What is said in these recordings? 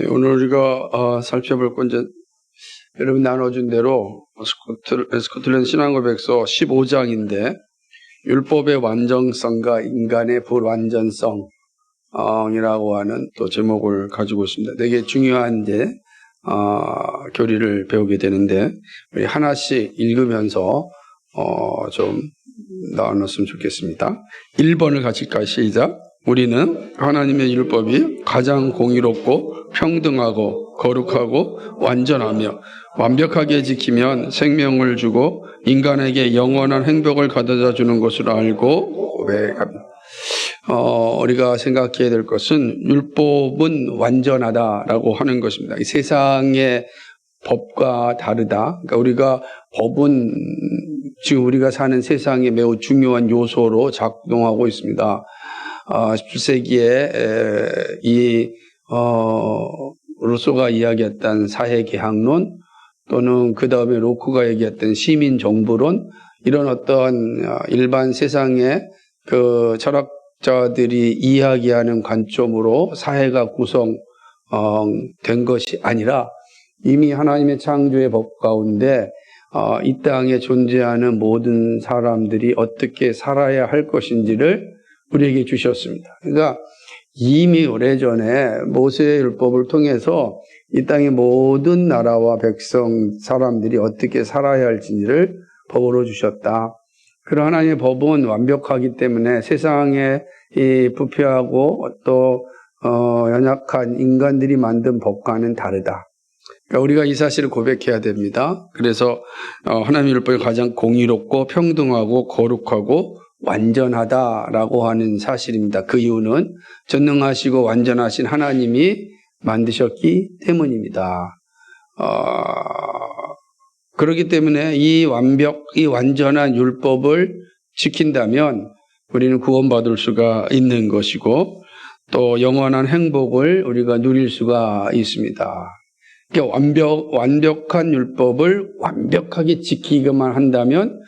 오늘 우리가 살펴볼 건 이제 여러분 나눠준 대로 스코틀랜드 신앙고백서 15장인데 율법의 완전성과 인간의 불완전성이라고 하는 또 제목을 가지고 있습니다. 되게 중요한 교리를 배우게 되는데 우리 하나씩 읽으면서 좀 나눴으면 좋겠습니다. 1번을 같이 할까요? 시작. 우리는 하나님의 율법이 가장 공의롭고 평등하고 거룩하고 완전하며 완벽하게 지키면 생명을 주고 인간에게 영원한 행복을 가져다 주는 것을 알고 고백합니다. 우리가 생각해야 될 것은 율법은 완전하다라고 하는 것입니다. 이 세상의 법과 다르다. 그러니까 우리가 법은 지금 우리가 사는 세상에 매우 중요한 요소로 작동하고 있습니다. 17세기에 루소가 이야기했던 사회계약론 또는 그 다음에 로크가 얘기했던 시민정부론 이런 어떤 일반 세상의 그 철학자들이 이야기하는 관점으로 사회가 구성된 것이 아니라 이미 하나님의 창조의 법 가운데 이 땅에 존재하는 모든 사람들이 어떻게 살아야 할 것인지를 우리에게 주셨습니다. 그러니까 이미 오래전에 모세의 율법을 통해서 이 땅의 모든 나라와 백성 사람들이 어떻게 살아야 할지를 법으로 주셨다. 그런 하나님의 법은 완벽하기 때문에 세상에 이 부패하고 또 연약한 인간들이 만든 법과는 다르다. 그러니까 우리가 이 사실을 고백해야 됩니다. 그래서 하나님의 율법이 가장 공의롭고 평등하고 거룩하고 완전하다라고 하는 사실입니다. 그 이유는 전능하시고 완전하신 하나님이 만드셨기 때문입니다. 그렇기 때문에 이 완전한 율법을 지킨다면 우리는 구원받을 수가 있는 것이고 또 영원한 행복을 우리가 누릴 수가 있습니다. 완벽한 율법을 완벽하게 지키기만 한다면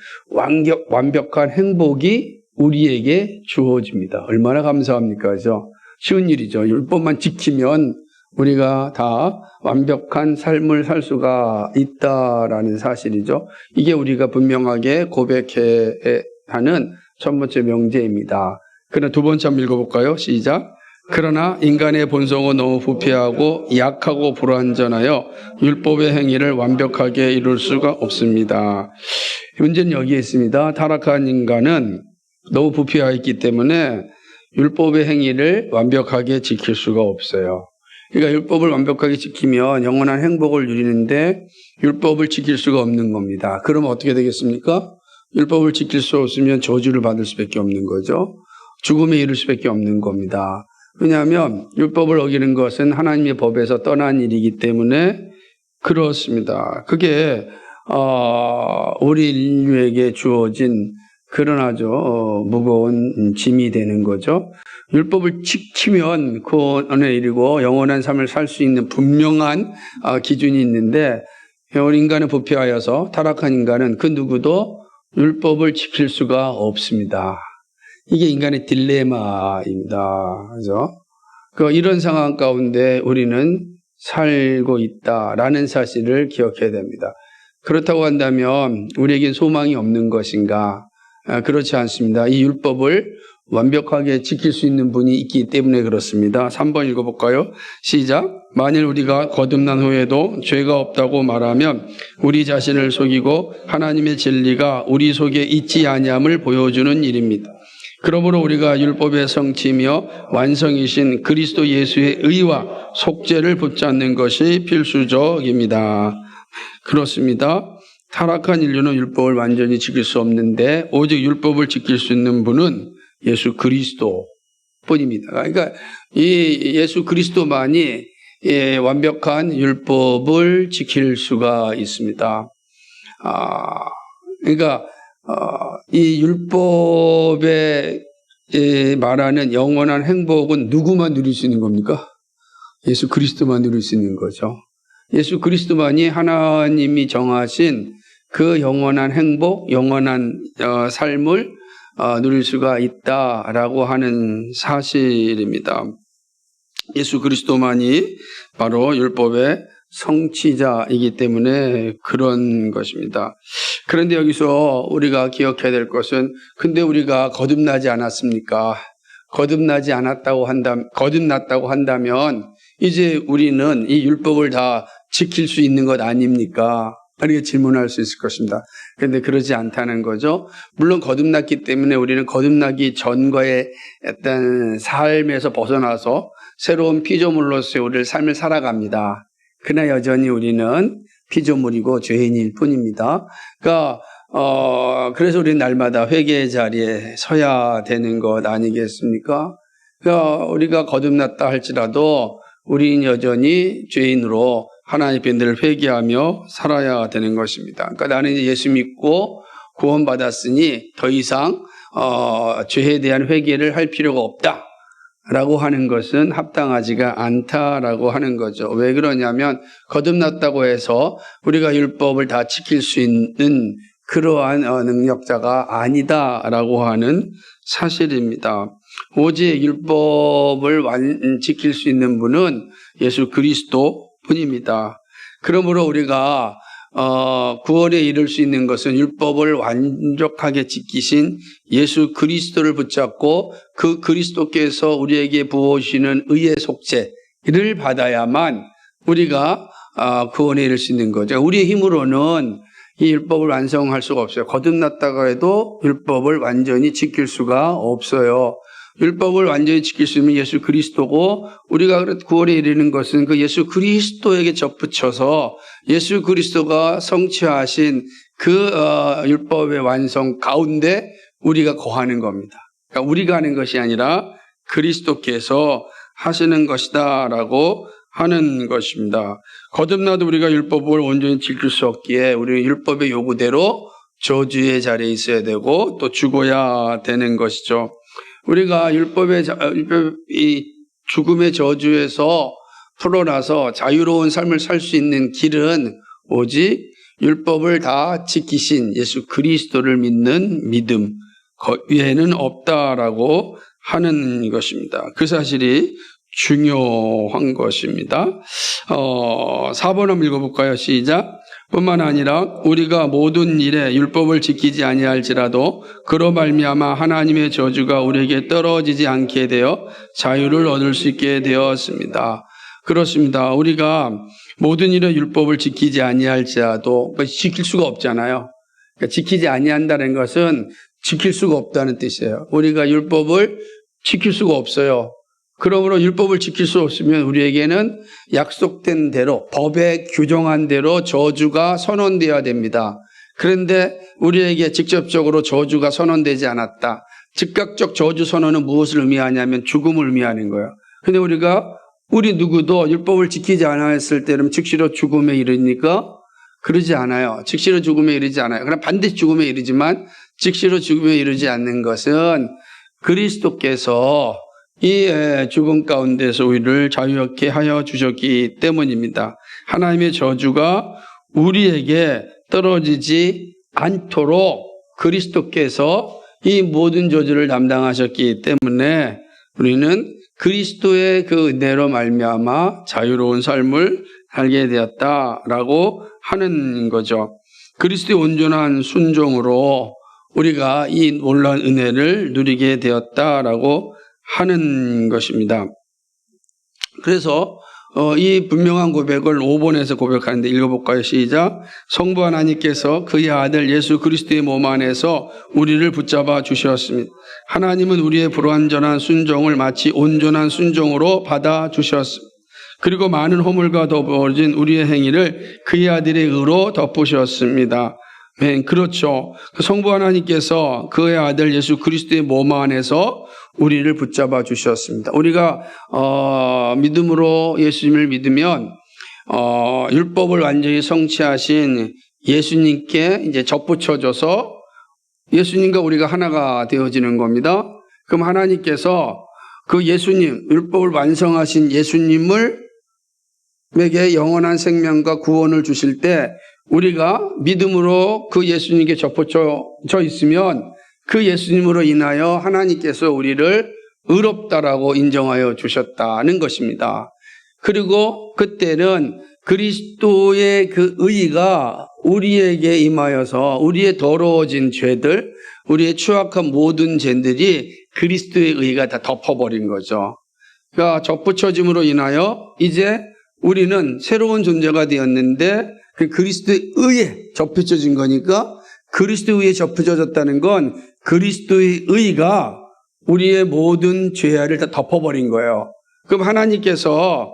완벽한 행복이 우리에게 주어집니다. 얼마나 감사합니까? 그죠? 쉬운 일이죠. 율법만 지키면 우리가 다 완벽한 삶을 살 수가 있다라는 사실이죠. 이게 우리가 분명하게 고백해야 하는 첫 번째 명제입니다. 그럼 두 번째 한번 읽어볼까요? 시작. 그러나 인간의 본성은 너무 부패하고 약하고 불완전하여 율법의 행위를 완벽하게 이룰 수가 없습니다. 문제는 여기에 있습니다. 타락한 인간은 너무 부패하였기 때문에 율법의 행위를 완벽하게 지킬 수가 없어요. 그러니까 율법을 완벽하게 지키면 영원한 행복을 누리는데 율법을 지킬 수가 없는 겁니다. 그러면 어떻게 되겠습니까? 율법을 지킬 수 없으면 저주를 받을 수밖에 없는 거죠. 죽음에 이를 수밖에 없는 겁니다. 왜냐하면 율법을 어기는 것은 하나님의 법에서 떠난 일이기 때문에 그렇습니다. 그게 우리 인류에게 주어진 그런 아주 무거운 짐이 되는 거죠. 율법을 지키면 구원의 일이고 영원한 삶을 살 수 있는 분명한 기준이 있는데 우리 인간은 부패하여서 타락한 인간은 그 누구도 율법을 지킬 수가 없습니다. 이게 인간의 딜레마입니다. 그죠? 이런 상황 가운데 우리는 살고 있다라는 사실을 기억해야 됩니다. 그렇다고 한다면 우리에겐 소망이 없는 것인가? 그렇지 않습니다. 이 율법을 완벽하게 지킬 수 있는 분이 있기 때문에 그렇습니다. 3번 읽어볼까요? 시작. 만일 우리가 거듭난 후에도 죄가 없다고 말하면 우리 자신을 속이고 하나님의 진리가 우리 속에 있지 아니함을 보여주는 일입니다. 그러므로 우리가 율법의 성취며 완성이신 그리스도 예수의 의와 속죄를 붙잡는 것이 필수적입니다. 그렇습니다. 타락한 인류는 율법을 완전히 지킬 수 없는데 오직 율법을 지킬 수 있는 분은 예수 그리스도 뿐입니다. 그러니까 이 예수 그리스도만이 완벽한 율법을 지킬 수가 있습니다. 그러니까 이 율법에 말하는 영원한 행복은 누구만 누릴 수 있는 겁니까? 예수 그리스도만 누릴 수 있는 거죠. 예수 그리스도만이 하나님이 정하신 그 영원한 행복, 영원한 삶을 누릴 수가 있다라고 하는 사실입니다. 예수 그리스도만이 바로 율법의 성취자이기 때문에 그런 것입니다. 그런데 여기서 우리가 기억해야 될 것은, 근데 우리가 거듭나지 않았습니까? 거듭났다고 한다면 이제 우리는 이 율법을 다 지킬 수 있는 것 아닙니까? 이렇게 질문할 수 있을 것입니다. 그런데 그러지 않다는 거죠. 물론 거듭났기 때문에 우리는 거듭나기 전과의 어떤 삶에서 벗어나서 새로운 피조물로서의 우리를 삶을 살아갑니다. 그러나 여전히 우리는 피조물이고 죄인일 뿐입니다. 그러니까 그래서 우리는 날마다 회개의 자리에 서야 되는 것 아니겠습니까? 그러니까 우리가 거듭났다 할지라도 우리는 여전히 죄인으로 하나님의 밴드를 회개하며 살아야 되는 것입니다. 그러니까 나는 예수 믿고 구원받았으니 더 이상 죄에 대한 회개를 할 필요가 없다라고 하는 것은 합당하지가 않다라고 하는 거죠. 왜 그러냐면 거듭났다고 해서 우리가 율법을 다 지킬 수 있는 그러한 능력자가 아니다라고 하는 사실입니다. 오직 율법을 지킬 수 있는 분은 예수 그리스도 뿐입니다. 그러므로 우리가 구원에 이를 수 있는 것은 율법을 완벽하게 지키신 예수 그리스도를 붙잡고 그 그리스도께서 우리에게 부어주시는 의의 속죄를 받아야만 우리가 구원에 이를 수 있는 거죠. 우리의 힘으로는 이 율법을 완성할 수가 없어요. 거듭났다고 해도 율법을 완전히 지킬 수가 없어요. 율법을 완전히 지킬 수 있는 예수 그리스도고, 우리가 구원에 이르는 것은 그 예수 그리스도에게 접붙여서 예수 그리스도가 성취하신 그 율법의 완성 가운데 우리가 거하는 겁니다. 그러니까 우리가 하는 것이 아니라 그리스도께서 하시는 것이다라고 하는 것입니다. 거듭나도 우리가 율법을 온전히 지킬 수 없기에 우리는 율법의 요구대로 저주의 자리에 있어야 되고 또 죽어야 되는 것이죠. 우리가 이 죽음의 저주에서 풀어나서 자유로운 삶을 살 수 있는 길은 오직 율법을 다 지키신 예수 그리스도를 믿는 믿음 외에는 없다라고 하는 것입니다. 그 사실이 중요한 것입니다. 4번 한번 읽어볼까요? 시작. 뿐만 아니라 우리가 모든 일에 율법을 지키지 아니할지라도 그로 말미암아 하나님의 저주가 우리에게 떨어지지 않게 되어 자유를 얻을 수 있게 되었습니다. 그렇습니다. 우리가 모든 일에 율법을 지키지 아니할지라도 지킬 수가 없잖아요. 그러니까 지키지 아니한다는 것은 지킬 수가 없다는 뜻이에요. 우리가 율법을 지킬 수가 없어요. 그러므로 율법을 지킬 수 없으면 우리에게는 약속된 대로 법에 규정한 대로 저주가 선언되어야 됩니다. 그런데 우리에게 직접적으로 저주가 선언되지 않았다. 즉각적 저주 선언은 무엇을 의미하냐면 죽음을 의미하는 거예요. 그런데 우리 누구도 율법을 지키지 않았을 때는 즉시로 죽음에 이르니까 그러지 않아요. 즉시로 죽음에 이르지 않아요. 그럼 반드시 죽음에 이르지만 즉시로 죽음에 이르지 않는 것은 그리스도께서 이 죽음 가운데서 우리를 자유롭게 하여 주셨기 때문입니다. 하나님의 저주가 우리에게 떨어지지 않도록 그리스도께서 이 모든 저주를 담당하셨기 때문에 우리는 그리스도의 그 은혜로 말미암아 자유로운 삶을 살게 되었다라고 하는 거죠. 그리스도의 온전한 순종으로 우리가 이 놀라운 은혜를 누리게 되었다라고 하는 것입니다. 그래서 이 분명한 고백을 5번에서 고백하는데 읽어볼까요? 시작. 성부 하나님께서 그의 아들 예수 그리스도의 몸 안에서 우리를 붙잡아 주셨습니다. 하나님은 우리의 불완전한 순종을 마치 온전한 순종으로 받아 주셨습니다. 그리고 많은 허물과 더불어진 우리의 행위를 그의 아들의 의로 덮으셨습니다. 그렇죠. 성부 하나님께서 그의 아들 예수 그리스도의 몸 안에서 우리를 붙잡아 주셨습니다. 우리가 믿음으로 예수님을 믿으면 율법을 완전히 성취하신 예수님께 이제 접붙여져서 예수님과 우리가 하나가 되어지는 겁니다. 그럼 하나님께서 그 예수님, 율법을 완성하신 예수님에게 영원한 생명과 구원을 주실 때 우리가 믿음으로 그 예수님께 접붙여 있으면 그 예수님으로 인하여 하나님께서 우리를 의롭다라고 인정하여 주셨다는 것입니다. 그리고 그때는 그리스도의 그 의가 우리에게 임하여서 우리의 더러워진 죄들, 우리의 추악한 모든 죄들이 그리스도의 의가 다 덮어버린 거죠. 그러니까 접붙여짐으로 인하여 이제 우리는 새로운 존재가 되었는데 그 그리스도의 의에 접붙여진 거니까 그리스도의 의에 접붙여졌다는 건 그리스도의 의가 우리의 모든 죄악을 다 덮어버린 거예요. 그럼 하나님께서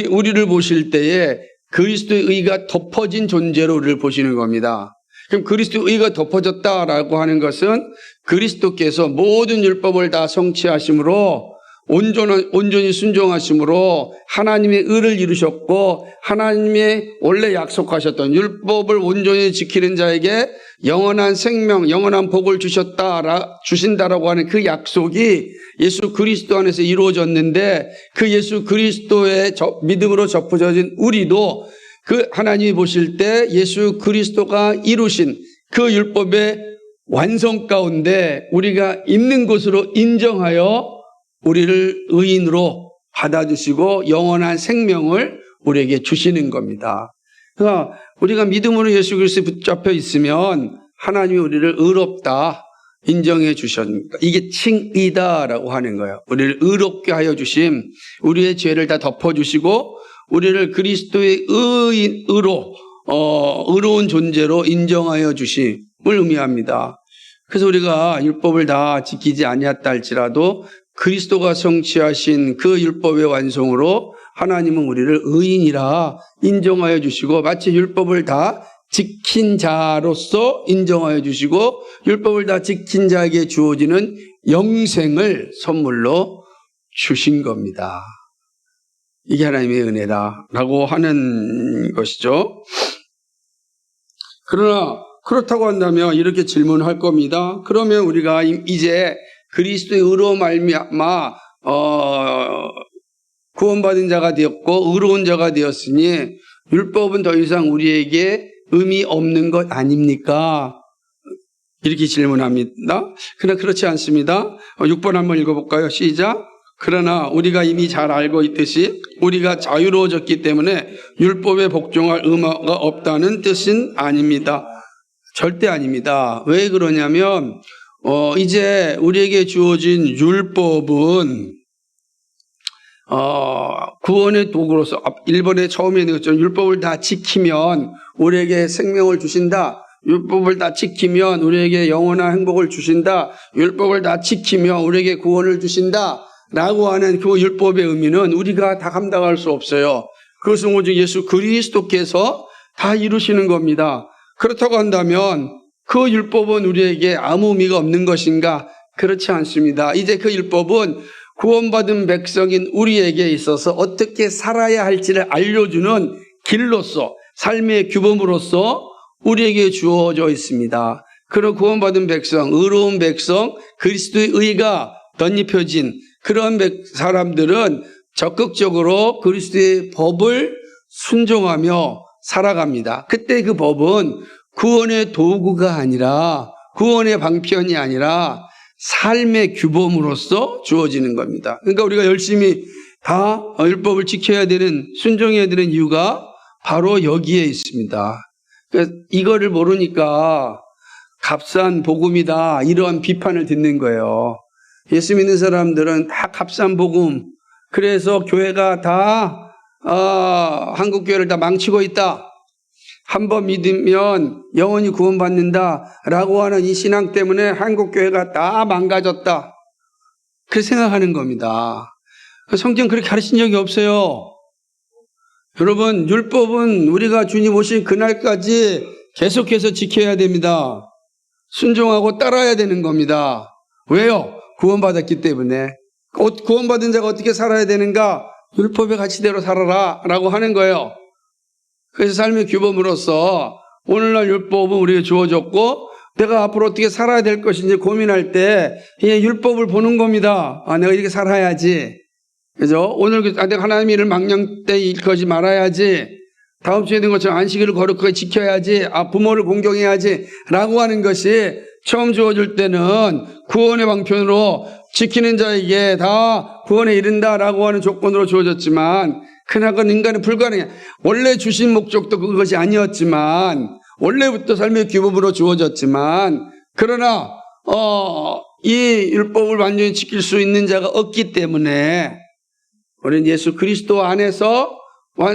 우리를 보실 때에 그리스도의 의가 덮어진 존재로 우리를 보시는 겁니다. 그럼 그리스도의 의가 덮어졌다라고 하는 것은 그리스도께서 모든 율법을 다 성취하심으로 온전히 순종하심으로 하나님의 의를 이루셨고 하나님의 원래 약속하셨던 율법을 온전히 지키는 자에게 영원한 생명, 영원한 복을 주신다라고 하는 그 약속이 예수 그리스도 안에서 이루어졌는데 그 예수 그리스도의 믿음으로 접붙여진 우리도 그 하나님이 보실 때 예수 그리스도가 이루신 그 율법의 완성 가운데 우리가 있는 것으로 인정하여 우리를 의인으로 받아주시고 영원한 생명을 우리에게 주시는 겁니다. 그러니까 우리가 믿음으로 예수 그리스도에 붙잡혀 있으면 하나님이 우리를 의롭다 인정해 주셨습니다. 이게 칭의다라고 하는 거예요. 우리를 의롭게 하여 주심, 우리의 죄를 다 덮어주시고 우리를 그리스도의 의로운 존재로 인정하여 주심을 의미합니다. 그래서 우리가 율법을 다 지키지 아니했다 할지라도 그리스도가 성취하신 그 율법의 완성으로 하나님은 우리를 의인이라 인정하여 주시고 마치 율법을 다 지킨 자로서 인정하여 주시고 율법을 다 지킨 자에게 주어지는 영생을 선물로 주신 겁니다. 이게 하나님의 은혜다라고 하는 것이죠. 그러나 그렇다고 한다면 이렇게 질문할 겁니다. 그러면 우리가 이제 그리스도의 의로 말미암아 구원받은 자가 되었고 의로운 자가 되었으니 율법은 더 이상 우리에게 의미 없는 것 아닙니까? 이렇게 질문합니다. 그러나 그렇지 않습니다. 6번 한번 읽어볼까요? 시작. 그러나 우리가 이미 잘 알고 있듯이 우리가 자유로워졌기 때문에 율법에 복종할 의무가 없다는 뜻은 아닙니다. 절대 아닙니다. 왜 그러냐면 이제 우리에게 주어진 율법은 구원의 도구로서 1번에 처음에 있는 것처럼 율법을 다 지키면 우리에게 생명을 주신다. 율법을 다 지키면 우리에게 영원한 행복을 주신다. 율법을 다 지키면 우리에게 구원을 주신다. 라고 하는 그 율법의 의미는 우리가 다 감당할 수 없어요. 그것은 오직 예수 그리스도께서 다 이루시는 겁니다. 그렇다고 한다면 그 율법은 우리에게 아무 의미가 없는 것인가? 그렇지 않습니다. 이제 그 율법은 구원받은 백성인 우리에게 있어서 어떻게 살아야 할지를 알려주는 길로서 삶의 규범으로서 우리에게 주어져 있습니다. 그런 구원받은 백성, 의로운 백성, 그리스도의 의가 덧입혀진 그런 사람들은 적극적으로 그리스도의 법을 순종하며 살아갑니다. 그때 그 법은 구원의 도구가 아니라 구원의 방편이 아니라 삶의 규범으로서 주어지는 겁니다. 그러니까 우리가 열심히 다 율법을 지켜야 되는, 순종해야 되는 이유가 바로 여기에 있습니다. 그러니까 이거를 모르니까 값싼 복음이다 이러한 비판을 듣는 거예요. 예수 믿는 사람들은 다 값싼 복음, 그래서 교회가 다 한국 교회를 다 망치고 있다. 한 번 믿으면 영원히 구원받는다라고 하는 이 신앙 때문에 한국 교회가 다 망가졌다. 그렇게 생각하는 겁니다. 성경 그렇게 가르친 적이 없어요. 여러분, 율법은 우리가 주님 오신 그날까지 계속해서 지켜야 됩니다. 순종하고 따라야 되는 겁니다. 왜요? 구원받았기 때문에. 구원받은 자가 어떻게 살아야 되는가? 율법의 가치대로 살아라 라고 하는 거예요. 그래서 삶의 규범으로서 오늘날 율법은 우리에게 주어졌고 내가 앞으로 어떻게 살아야 될 것인지 고민할 때 율법을 보는 겁니다. 내가 이렇게 살아야지. 그죠? 오늘 내가 하나님의 일을 망령 때 일하지 말아야지. 다음 주에 된 것처럼 안식일을 거룩하게 지켜야지. 부모를 공경해야지. 라고 하는 것이 처음 주어질 때는 구원의 방편으로 지키는 자에게 다 구원에 이른다라고 하는 조건으로 주어졌지만 그나마 인간은 불가능해. 원래 주신 목적도 그것이 아니었지만 원래부터 삶의 규범으로 주어졌지만 그러나 이 율법을 완전히 지킬 수 있는 자가 없기 때문에 우리는 예수 그리스도 안에서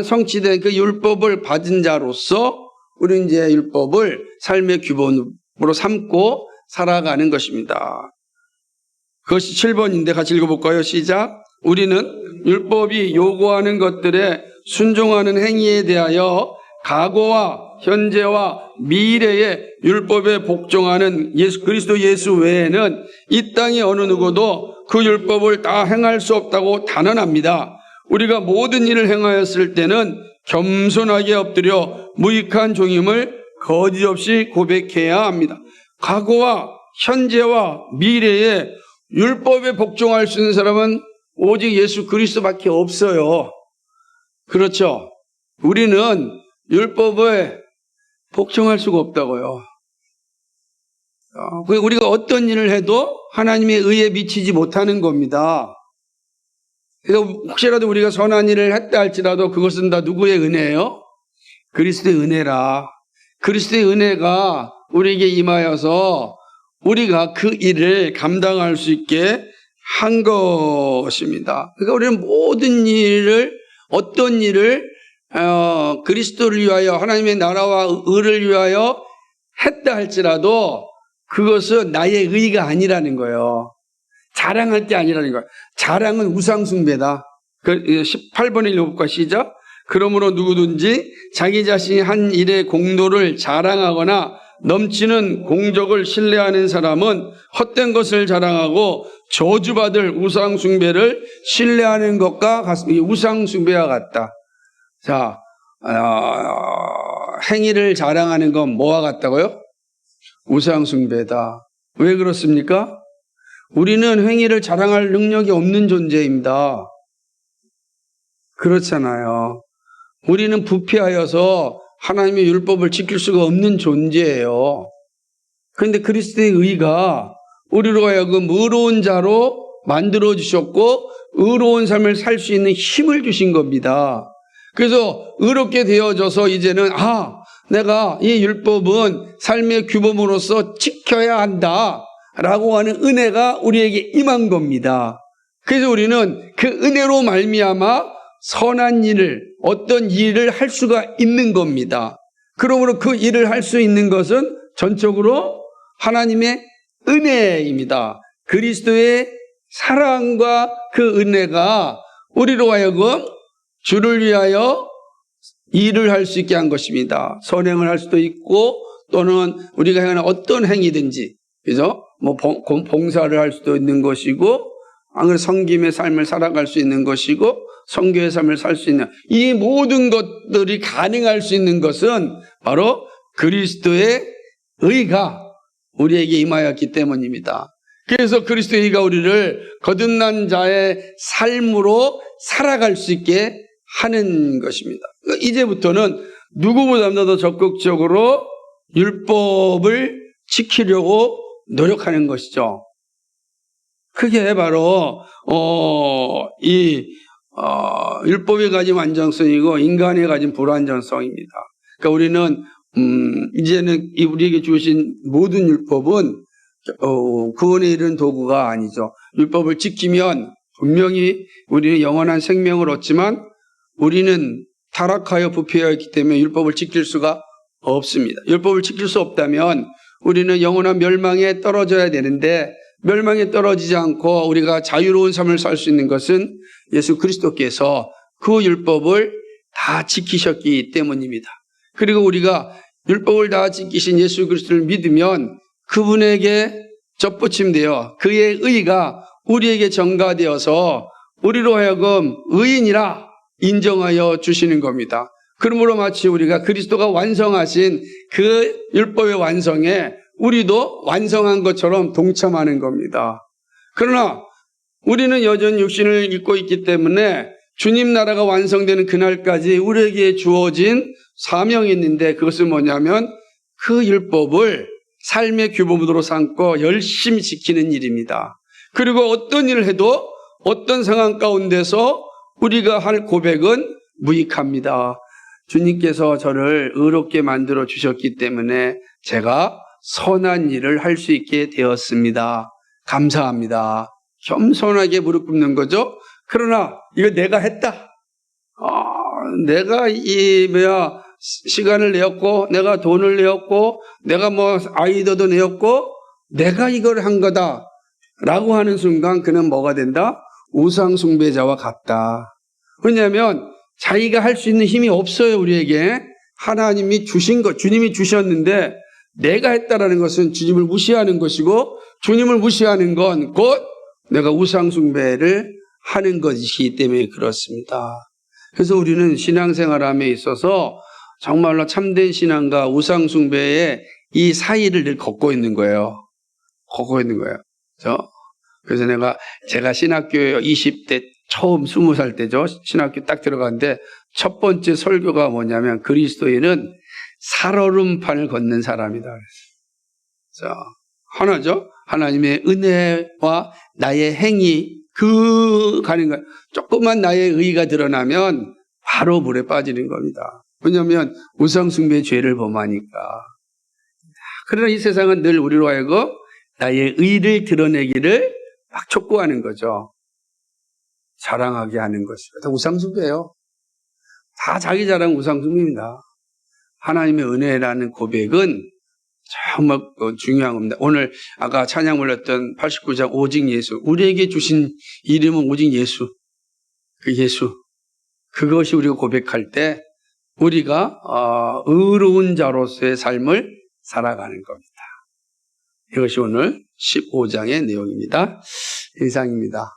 성취된 그 율법을 받은 자로서 우리는 이제 율법을 삶의 규범으로 삼고 살아가는 것입니다. 그것이 7번인데 같이 읽어볼까요? 시작. 우리는 율법이 요구하는 것들에 순종하는 행위에 대하여 과거와 현재와 미래의 율법에 복종하는 그리스도 예수 외에는 이 땅의 어느 누구도 그 율법을 다 행할 수 없다고 단언합니다. 우리가 모든 일을 행하였을 때는 겸손하게 엎드려 무익한 종임을 거짓없이 고백해야 합니다. 과거와 현재와 미래에 율법에 복종할 수 있는 사람은 오직 예수 그리스도밖에 없어요. 그렇죠? 우리는 율법에 복종할 수가 없다고요. 우리가 어떤 일을 해도 하나님의 의에 미치지 못하는 겁니다. 그래서 혹시라도 우리가 선한 일을 했다 할지라도 그것은 다 누구의 은혜예요? 그리스도의 은혜라. 그리스도의 은혜가 우리에게 임하여서 우리가 그 일을 감당할 수 있게 한 것입니다. 그러니까 우리는 모든 일을 어떤 일을 그리스도를 위하여 하나님의 나라와 의를 위하여 했다 할지라도 그것은 나의 의가 아니라는 거예요. 자랑할 게 아니라는 거예요. 자랑은 우상숭배다. 18번에 읽어볼까 시작. 그러므로 누구든지 자기 자신이 한 일의 공로를 자랑하거나 넘치는 공적을 신뢰하는 사람은 헛된 것을 자랑하고 저주받을 우상숭배를 신뢰하는 것과 같습니다. 우상숭배와 같다. 자, 행위를 자랑하는 건 뭐와 같다고요? 우상숭배다. 왜 그렇습니까? 우리는 행위를 자랑할 능력이 없는 존재입니다. 그렇잖아요. 우리는 부패하여서 하나님의 율법을 지킬 수가 없는 존재예요. 그런데 그리스도의 의가 우리로 하여금 의로운 자로 만들어주셨고 의로운 삶을 살 수 있는 힘을 주신 겁니다. 그래서 의롭게 되어져서 이제는 내가 이 율법은 삶의 규범으로서 지켜야 한다 라고 하는 은혜가 우리에게 임한 겁니다. 그래서 우리는 그 은혜로 말미암아 선한 일을 어떤 일을 할 수가 있는 겁니다. 그러므로 그 일을 할 수 있는 것은 전적으로 하나님의 은혜입니다. 그리스도의 사랑과 그 은혜가 우리로 하여금 주를 위하여 일을 할 수 있게 한 것입니다. 선행을 할 수도 있고 또는 우리가 행하는 어떤 행위든지 그죠? 봉사를 할 수도 있는 것이고 성김의 삶을 살아갈 수 있는 것이고 선교의 삶을 살 수 있는 이 모든 것들이 가능할 수 있는 것은 바로 그리스도의 의가 우리에게 임하였기 때문입니다. 그래서 그리스도의 의가 우리를 거듭난 자의 삶으로 살아갈 수 있게 하는 것입니다. 이제부터는 누구보다도 더 적극적으로 율법을 지키려고 노력하는 것이죠. 그게 바로 율법이 가진 완전성이고 인간이 가진 불완전성입니다. 그러니까 우리는 이제는 우리에게 주신 모든 율법은 구원에 이르는 도구가 아니죠. 율법을 지키면 분명히 우리는 영원한 생명을 얻지만 우리는 타락하여 부패하여 있기 때문에 율법을 지킬 수가 없습니다. 율법을 지킬 수 없다면 우리는 영원한 멸망에 떨어져야 되는데 멸망에 떨어지지 않고 우리가 자유로운 삶을 살 수 있는 것은 예수 그리스도께서 그 율법을 다 지키셨기 때문입니다. 그리고 우리가 율법을 다 지키신 예수 그리스도를 믿으면 그분에게 접붙임되어 그의 의가 우리에게 전가되어서 우리로 하여금 의인이라 인정하여 주시는 겁니다. 그러므로 마치 우리가 그리스도가 완성하신 그 율법의 완성에 우리도 완성한 것처럼 동참하는 겁니다. 그러나 우리는 여전히 육신을 입고 있기 때문에 주님 나라가 완성되는 그날까지 우리에게 주어진 사명이 있는데 그것은 뭐냐면 그 율법을 삶의 규범으로 삼고 열심히 지키는 일입니다. 그리고 어떤 일을 해도 어떤 상황 가운데서 우리가 할 고백은 무익합니다. 주님께서 저를 의롭게 만들어 주셨기 때문에 제가 선한 일을 할 수 있게 되었습니다. 감사합니다. 겸손하게 무릎 꿇는 거죠. 그러나 이거 내가 했다. 내가 시간을 내었고, 내가 돈을 내었고, 내가 아이디어도 내었고, 내가 이걸 한 거다. 라고 하는 순간 그는 뭐가 된다? 우상숭배자와 같다. 왜냐하면 자기가 할 수 있는 힘이 없어요, 우리에게. 하나님이 주신 것, 주님이 주셨는데 내가 했다라는 것은 주님을 무시하는 것이고, 주님을 무시하는 건 곧 내가 우상숭배를 하는 것이기 때문에 그렇습니다. 그래서 우리는 신앙생활함에 있어서 정말로 참된 신앙과 우상숭배의 이 사이를 늘 걷고 있는 거예요. 걷고 있는 거예요. 그래서 제가 신학교에 20대 처음 20살 때죠. 신학교 딱 들어갔는데 첫 번째 설교가 뭐냐면 그리스도인은 살얼음판을 걷는 사람이다. 그래서 하나죠. 하나님의 은혜와 나의 행위 가는 것. 조금만 나의 의의가 드러나면 바로 물에 빠지는 겁니다. 왜냐하면 우상숭배의 죄를 범하니까. 그러나 이 세상은 늘 우리로 하여금 나의 의를 드러내기를 막 촉구하는 거죠. 자랑하게 하는 것이고. 다 우상숭배예요. 다 자기 자랑 우상숭배입니다. 하나님의 은혜라는 고백은 정말 중요한 겁니다. 오늘 아까 찬양 불렀던 89장 오직 예수. 우리에게 주신 이름은 오직 예수. 그 예수. 그것이 우리가 고백할 때 우리가 의로운 자로서의 삶을 살아가는 겁니다. 이것이 오늘 15장의 내용입니다. 이상입니다.